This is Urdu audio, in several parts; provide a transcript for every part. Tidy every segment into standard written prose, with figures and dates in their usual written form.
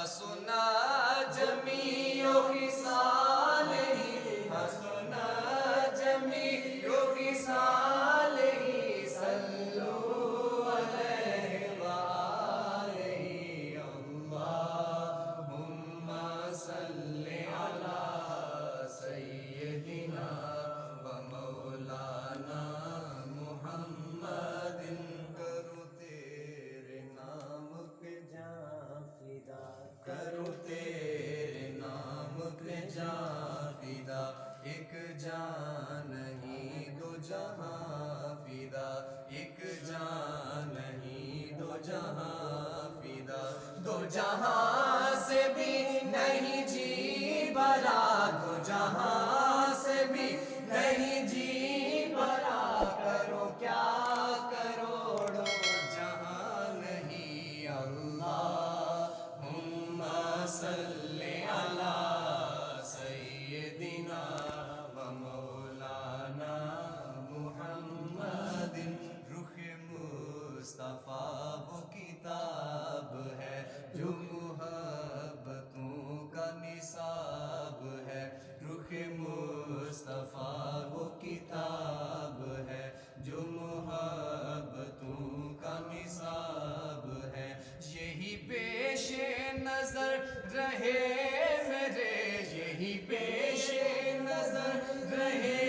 حسنا جميع خصاله حسنا جميع خصاله صلوا عليه وآله اللهم صل على سيدنا ومولانا محمد کرو تیرے نام پہ جان فدا کرو تیرے نام پہ جان فدا ایک جان نہیں دو جہاں فدا ایک جان نہیں دو جہاں فدا دو جہاں سے بھی نہیں جی بھرا دو جہاں سے بھی نہیں جی بھرا کرو کیا کروڑوں جہاں نہیں اللہم صلی علی سیدنا و مولانا محمد رخ مصطفیٰ وہ کتاب ہے جو محبتوں کا نصاب ہے رخ مصطفیٰ وہ کتاب ہے جو محبتوں کا نصاب ہے یہی پیش نظر رہے میرے یہی پیش نظر رہے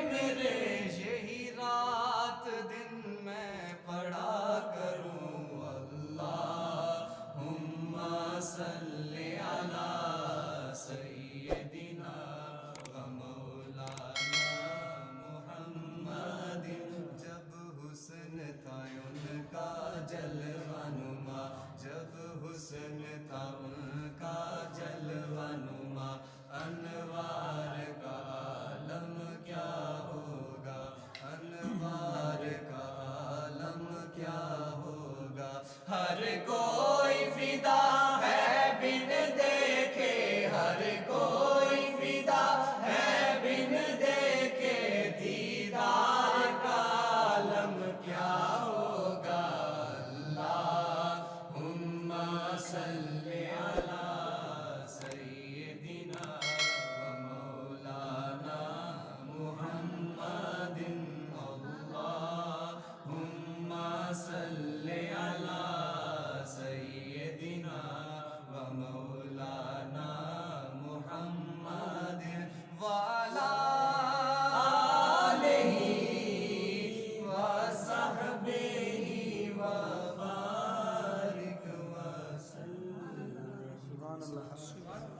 میرے یہی رات دن میں پڑھا کروں اللہم صلی علی سیدنا و مولانا محمد جب حسن تھا ان کا جلوہ نما جب حسن تھا ان کا جلوہ نما انوار کا عالم کیا ہوگا انوار کا عالم کیا ہوگا ہر کوئی فدا ہے بن دیکھے ہر کوئی فدا ہے بن دیکھے دیدار کا عالم کیا ہوگا اللہم صلی علی سیدنا و مولانا محمد اللہم صلی علی سیدنا و مولانا محمد وعلی آلہ وصحبہ وبارک وسلم سبحان اللہ